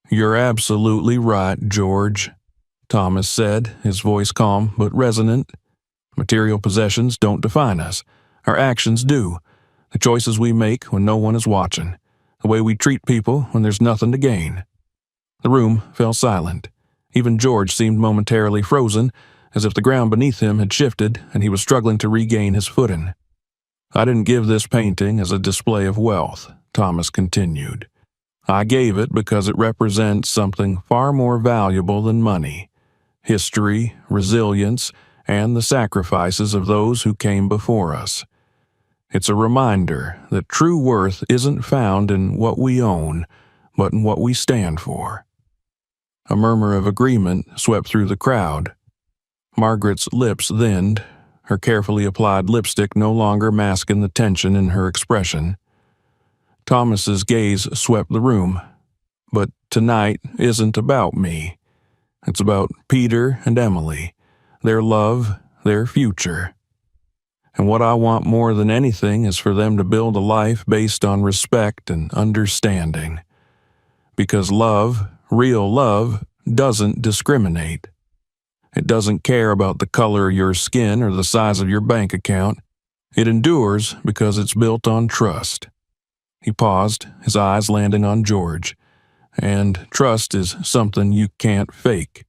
Speaker 1: You're absolutely right, George, Thomas said, his voice calm but resonant. Material possessions don't define us. Our actions do. The choices we make when no one is watching. The way we treat people when there's nothing to gain. The room fell silent. Even George seemed momentarily frozen, as if the ground beneath him had shifted and he was struggling to regain his footing. I didn't give this painting as a display of wealth, Thomas continued. I gave it because it represents something far more valuable than money. History, resilience, and the sacrifices of those who came before us. It's a reminder that true worth isn't found in what we own, but in what we stand for. A murmur of agreement swept through the crowd. Margaret's lips thinned, her carefully applied lipstick no longer masking the tension in her expression. Thomas's gaze swept the room. But tonight isn't about me. It's about Peter and Emily, their love, their future. And what I want more than anything is for them to build a life based on respect and understanding. Because love, real love, doesn't discriminate. It doesn't care about the color of your skin or the size of your bank account. It endures because it's built on trust. He paused, his eyes landing on George. And trust is something you can't fake.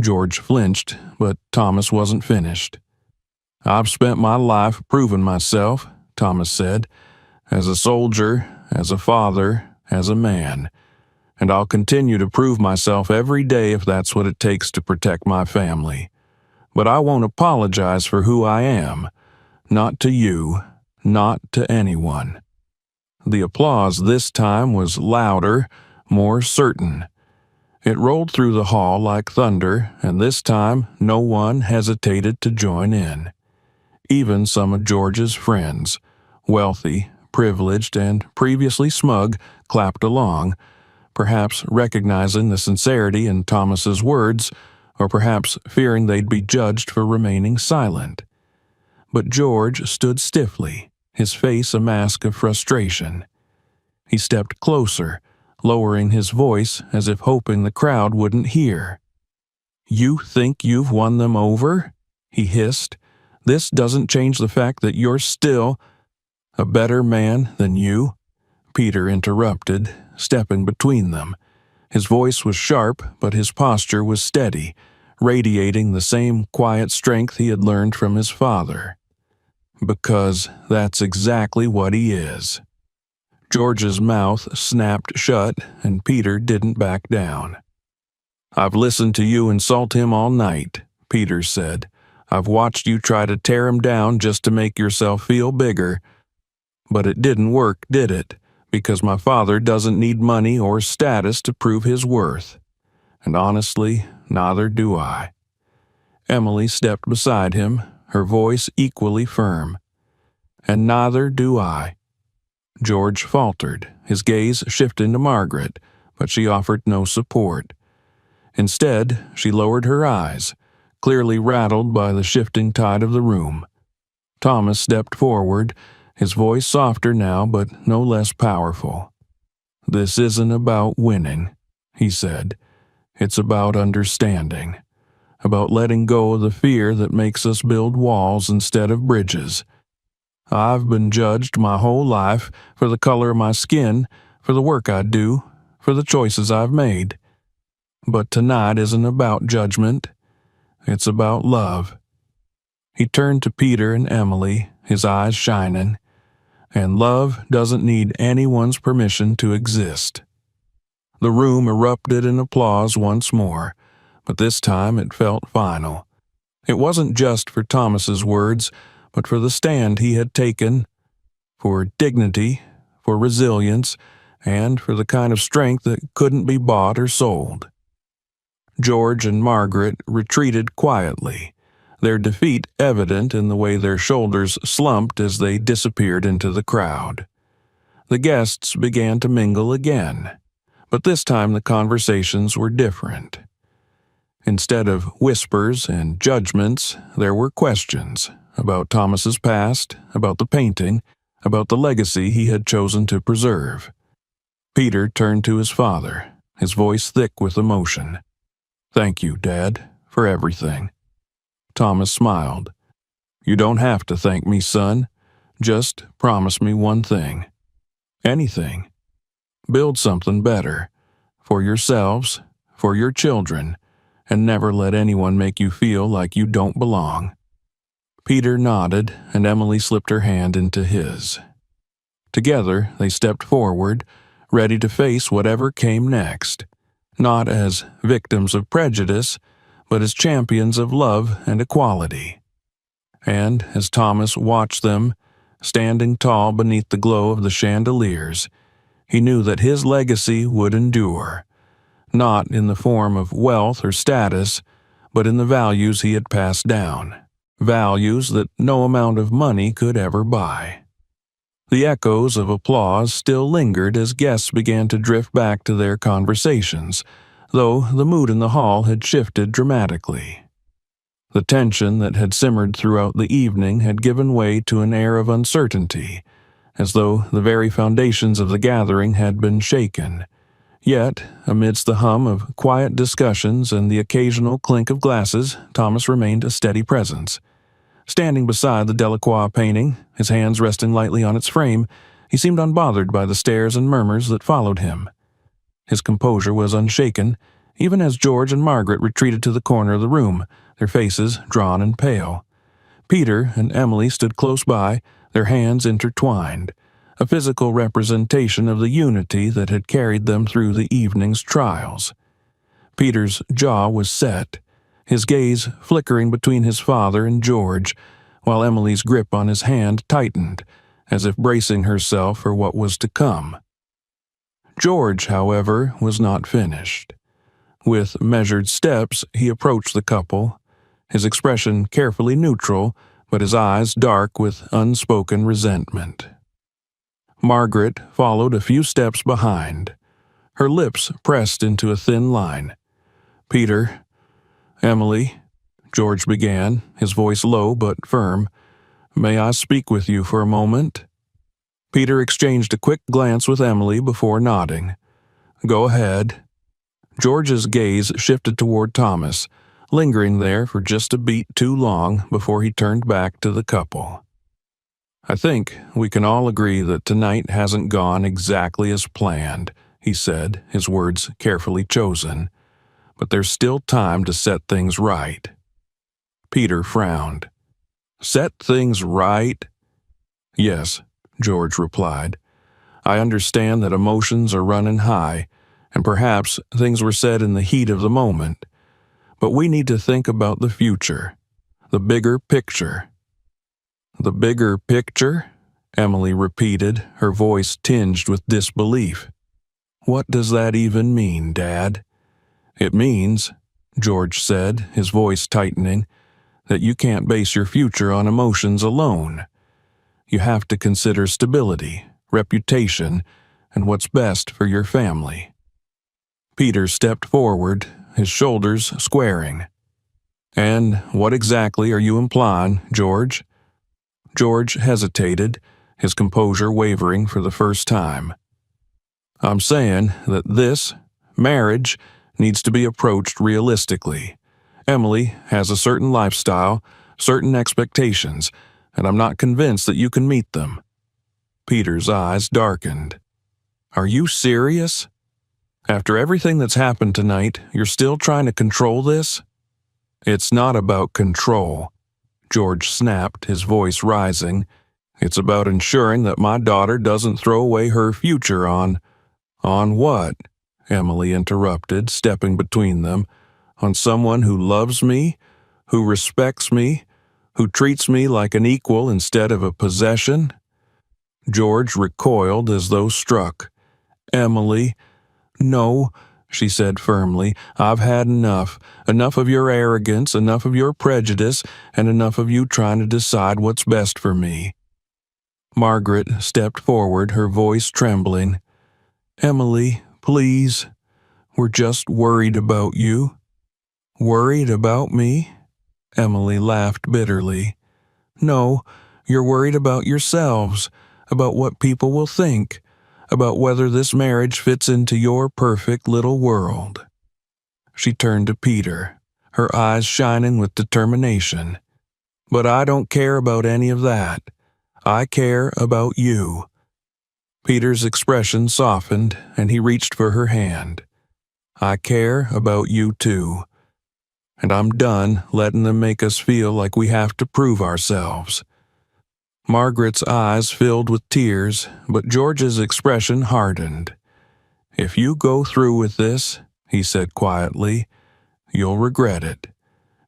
Speaker 1: George flinched, but Thomas wasn't finished. I've spent my life proving myself, Thomas said, as a soldier, as a father, as a man. And I'll continue to prove myself every day if that's what it takes to protect my family. But I won't apologize for who I am. Not to you, not to anyone. The applause this time was louder, more certain. It rolled through the hall like thunder, and this time no one hesitated to join in. Even some of George's friends, wealthy, privileged, and previously smug, clapped along, perhaps recognizing the sincerity in Thomas's words, or perhaps fearing they'd be judged for remaining silent. But George stood stiffly, his face a mask of frustration. He stepped closer, lowering his voice as if hoping the crowd wouldn't hear. "You think you've won them over?" he hissed. "This doesn't change the fact that you're still—" "A better man than you?" Peter interrupted, stepping between them. His voice was sharp, but his posture was steady, radiating the same quiet strength he had learned from his father. "Because that's exactly what he is." George's mouth snapped shut, and Peter didn't back down. "I've listened to you insult him all night," Peter said. "I've watched you try to tear him down just to make yourself feel bigger. But it didn't work, did it? Because my father doesn't need money or status to prove his worth. And honestly, neither do I." Emily stepped beside him, her voice equally firm. "And neither do I." George faltered, his gaze shifting to Margaret, but she offered no support. Instead, she lowered her eyes, clearly rattled by the shifting tide of the room. Thomas stepped forward, his voice softer now but no less powerful. "This isn't about winning," he said. "It's about understanding, about letting go of the fear that makes us build walls instead of bridges. I've been judged my whole life for the color of my skin, for the work I do, for the choices I've made. But tonight isn't about judgment. It's about love." He turned to Peter and Emily, his eyes shining. "And love doesn't need anyone's permission to exist." The room erupted in applause once more, but this time it felt final. It wasn't just for Thomas's words, but for the stand he had taken, for dignity, for resilience, and for the kind of strength that couldn't be bought or sold. George and Margaret retreated quietly, their defeat evident in the way their shoulders slumped as they disappeared into the crowd. The guests began to mingle again, but this time the conversations were different. Instead of whispers and judgments, there were questions about Thomas's past, about the painting, about the legacy he had chosen to preserve. Peter turned to his father, his voice thick with emotion. "Thank you, Dad, for everything." Thomas smiled. "You don't have to thank me, son. Just promise me one thing. Anything. Build something better. For yourselves, for your children, and never let anyone make you feel like you don't belong." Peter nodded, and Emily slipped her hand into his. Together, they stepped forward, ready to face whatever came next, not as victims of prejudice, but as champions of love and equality. And as Thomas watched them, standing tall beneath the glow of the chandeliers, he knew that his legacy would endure, not in the form of wealth or status, but in the values he had passed down. Values that no amount of money could ever buy. The echoes of applause still lingered as guests began to drift back to their conversations, though the mood in the hall had shifted dramatically. The tension that had simmered throughout the evening had given way to an air of uncertainty, as though the very foundations of the gathering had been shaken. Yet, amidst the hum of quiet discussions and the occasional clink of glasses, Thomas remained a steady presence. Standing beside the Delacroix painting, his hands resting lightly on its frame, he seemed unbothered by the stares and murmurs that followed him. His composure was unshaken, even as George and Margaret retreated to the corner of the room, their faces drawn and pale. Peter and Emily stood close by, their hands intertwined, a physical representation of the unity that had carried them through the evening's trials. Peter's jaw was set, his gaze flickering between his father and George, while Emily's grip on his hand tightened, as if bracing herself for what was to come. George, however, was not finished. With measured steps, he approached the couple, his expression carefully neutral, but his eyes dark with unspoken resentment. Margaret followed a few steps behind, her lips pressed into a thin line. "Peter, Emily," George began, his voice low but firm, "may I speak with you for a moment?" Peter exchanged a quick glance with Emily before nodding. "Go ahead." George's gaze shifted toward Thomas, lingering there for just a beat too long before he turned back to the couple. "I think we can all agree that tonight hasn't gone exactly as planned," he said, his words carefully chosen. "But there's still time to set things right." Peter frowned. "Set things right?" "Yes," George replied. "I understand that emotions are running high, and perhaps things were said in the heat of the moment. But we need to think about the future, the bigger picture." "The bigger picture?" Emily repeated, her voice tinged with disbelief. "What does that even mean, Dad?" "It means," George said, his voice tightening, "that you can't base your future on emotions alone. You have to consider stability, reputation, and what's best for your family." Peter stepped forward, his shoulders squaring. "And what exactly are you implying, George?" George hesitated, his composure wavering for the first time. "I'm saying that this, marriage, needs to be approached realistically. Emily has a certain lifestyle, certain expectations, and I'm not convinced that you can meet them." Peter's eyes darkened. "Are you serious? After everything that's happened tonight, you're still trying to control this?" "It's not about control," George snapped, his voice rising. "It's about ensuring that my daughter doesn't throw away her future on—" "On what?" Emily interrupted, stepping between them. "On someone who loves me, who respects me, who treats me like an equal instead of a possession?" George recoiled as though struck. "Emily, no," she said firmly. "I've had enough. Enough of your arrogance, enough of your prejudice, and enough of you trying to decide what's best for me." Margaret stepped forward, her voice trembling. "Emily, please. We're just worried about you." "Worried about me?" Emily laughed bitterly. "No, you're worried about yourselves, about what people will think, about whether this marriage fits into your perfect little world." She turned to Peter, her eyes shining with determination. "But I don't care about any of that. I care about you." Peter's expression softened, and he reached for her hand. "I care about you too. And I'm done letting them make us feel like we have to prove ourselves." Margaret's eyes filled with tears, but George's expression hardened. "If you go through with this," he said quietly, "you'll regret it.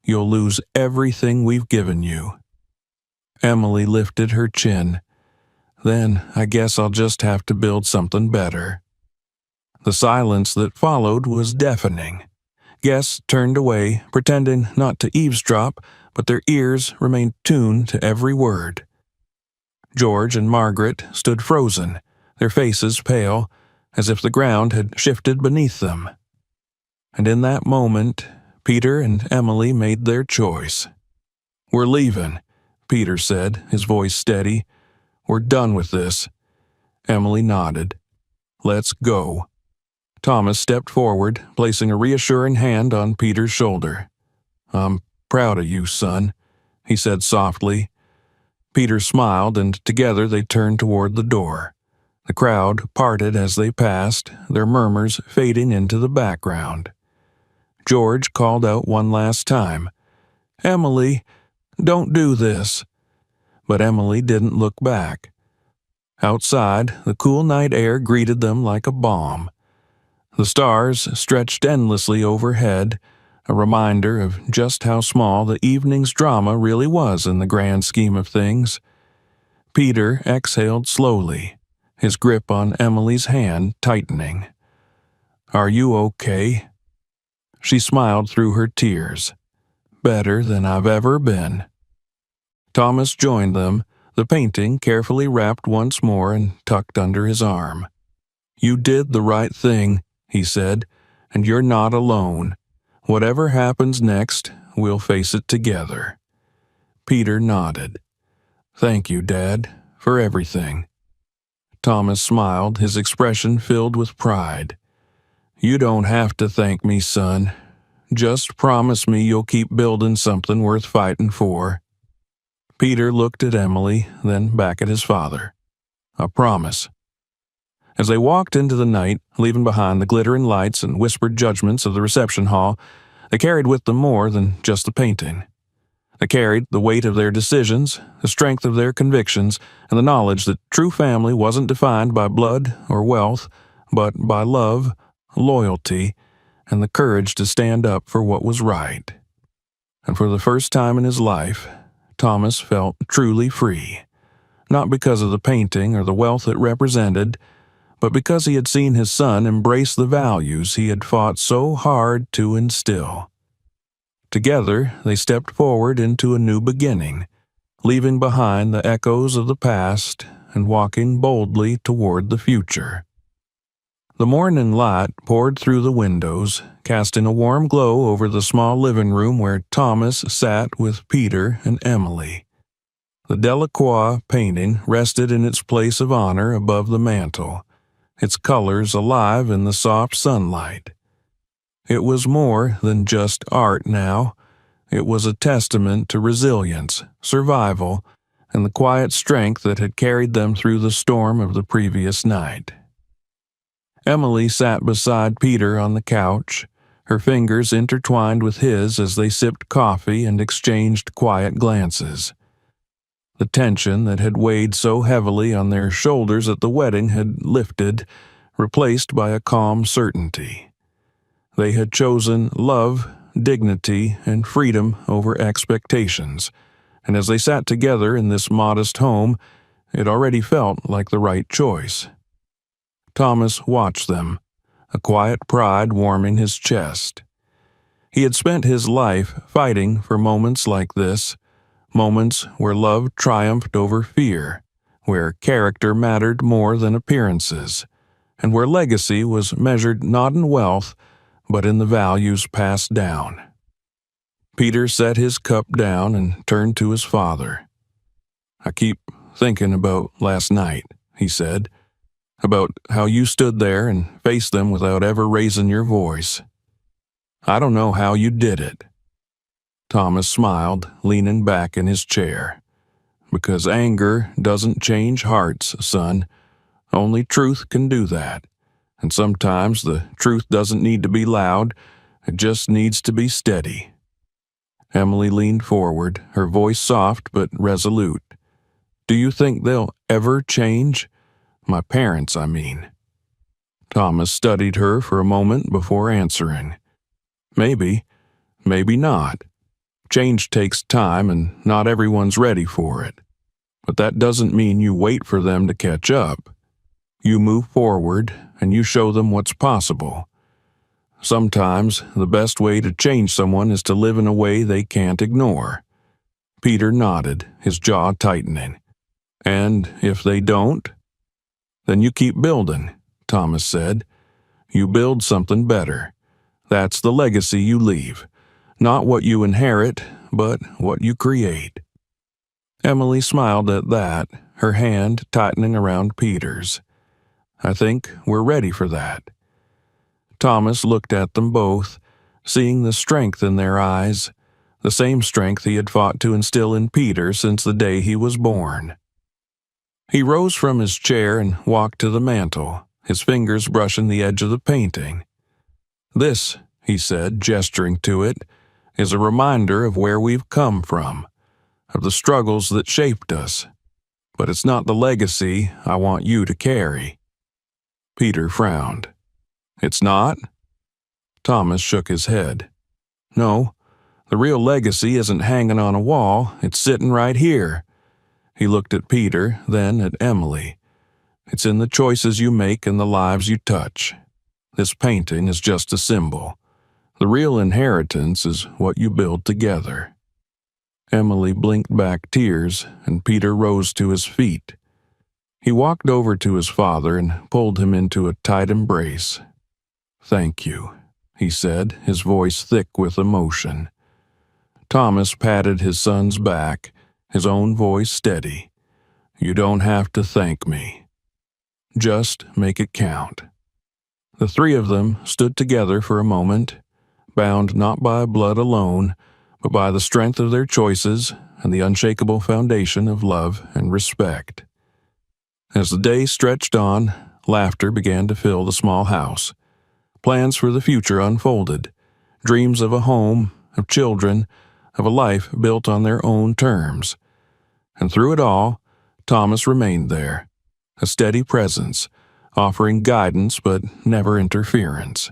Speaker 1: You'll lose everything we've given you." Emily lifted her chin. "Then I guess I'll just have to build something better." The silence that followed was deafening. Guests turned away, pretending not to eavesdrop, but their ears remained tuned to every word. George and Margaret stood frozen, their faces pale, as if the ground had shifted beneath them. And in that moment, Peter and Emily made their choice. "We're leaving," Peter said, his voice steady. "We're done with this." Emily nodded. "Let's go." Thomas stepped forward, placing a reassuring hand on Peter's shoulder. "I'm proud of you, son," he said softly. Peter smiled, and together they turned toward the door. The crowd parted as they passed, their murmurs fading into the background. George called out one last time, "Emily, don't do this." But Emily didn't look back. Outside, the cool night air greeted them like a balm. The stars stretched endlessly overhead, a reminder of just how small the evening's drama really was in the grand scheme of things. Peter exhaled slowly, his grip on Emily's hand tightening. "Are you okay?" She smiled through her tears. "Better than I've ever been." Thomas joined them, the painting carefully wrapped once more and tucked under his arm. "You did the right thing," he said, "and you're not alone. Whatever happens next, we'll face it together." Peter nodded. "Thank you, Dad, for everything." Thomas smiled, his expression filled with pride. "You don't have to thank me, son. Just promise me you'll keep building something worth fighting for." Peter looked at Emily, then back at his father. "I promise." As they walked into the night, leaving behind the glittering lights and whispered judgments of the reception hall, they carried with them more than just the painting. They carried the weight of their decisions, the strength of their convictions, and the knowledge that true family wasn't defined by blood or wealth, but by love, loyalty, and the courage to stand up for what was right. And for the first time in his life, Thomas felt truly free, not because of the painting or the wealth it represented, but because he had seen his son embrace the values he had fought so hard to instill. Together, they stepped forward into a new beginning, leaving behind the echoes of the past and walking boldly toward the future. The morning light poured through the windows, casting a warm glow over the small living room where Thomas sat with Peter and Emily. The Delacroix painting rested in its place of honor above the mantel, its colors alive in the soft sunlight. It was more than just art now. It was a testament to resilience, survival, and the quiet strength that had carried them through the storm of the previous night. Emily sat beside Peter on the couch, her fingers intertwined with his as they sipped coffee and exchanged quiet glances. The tension that had weighed so heavily on their shoulders at the wedding had lifted, replaced by a calm certainty. They had chosen love, dignity, and freedom over expectations, and as they sat together in this modest home, it already felt like the right choice. Thomas watched them, a quiet pride warming his chest. He had spent his life fighting for moments like this, moments where love triumphed over fear, where character mattered more than appearances, and where legacy was measured not in wealth, but in the values passed down. Peter set his cup down and turned to his father. "I keep thinking about last night," he said, "about how you stood there and faced them without ever raising your voice. I don't know how you did it." Thomas smiled, leaning back in his chair. "Because anger doesn't change hearts, son. Only truth can do that. And sometimes the truth doesn't need to be loud, it just needs to be steady." Emily leaned forward, her voice soft but resolute. "Do you think they'll ever change? My parents, I mean." Thomas studied her for a moment before answering. "Maybe, maybe not. Change takes time and not everyone's ready for it. But that doesn't mean you wait for them to catch up. You move forward and you show them what's possible. Sometimes the best way to change someone is to live in a way they can't ignore." Peter nodded, his jaw tightening. And if they don't, then you keep building, Thomas said. You build something better. That's the legacy you leave. Not what you inherit, but what you create. Emily smiled at that, her hand tightening around Peter's. I think we're ready for that. Thomas looked at them both, seeing the strength in their eyes, the same strength he had fought to instill in Peter since the day he was born. He rose from his chair and walked to the mantel, his fingers brushing the edge of the painting. This, he said, gesturing to it, is a reminder of where we've come from, of the struggles that shaped us. But it's not the legacy I want you to carry. Peter frowned. It's not? Thomas shook his head. No, the real legacy isn't hanging on a wall, it's sitting right here. He looked at Peter, then at Emily. It's in the choices you make and the lives you touch. This painting is just a symbol. The real inheritance is what you build together. Emily blinked back tears, and Peter rose to his feet. He walked over to his father and pulled him into a tight embrace. Thank you, he said, his voice thick with emotion. Thomas patted his son's back, his own voice steady. You don't have to thank me. Just make it count. The three of them stood together for a moment, bound not by blood alone, but by the strength of their choices and the unshakable foundation of love and respect. As the day stretched on, laughter began to fill the small house. Plans for the future unfolded, dreams of a home, of children, of a life built on their own terms. And through it all, Thomas remained there, a steady presence, offering guidance but never interference.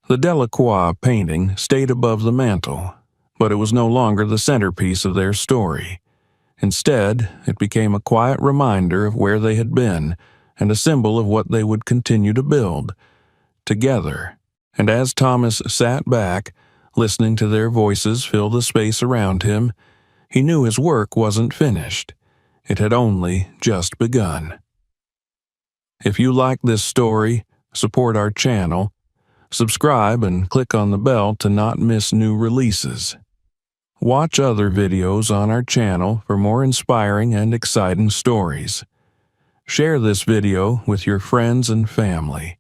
Speaker 1: The Delacroix painting stayed above the mantel, but it was no longer the centerpiece of their story. Instead, it became a quiet reminder of where they had been and a symbol of what they would continue to build, together. And as Thomas sat back, listening to their voices fill the space around him, he knew his work wasn't finished. It had only just begun. If you like this story, support our channel, subscribe and click on the bell to not miss new releases. Watch other videos on our channel for more inspiring and exciting stories. Share this video with your friends and family.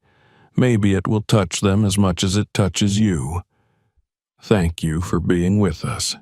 Speaker 1: Maybe it will touch them as much as it touches you. Thank you for being with us.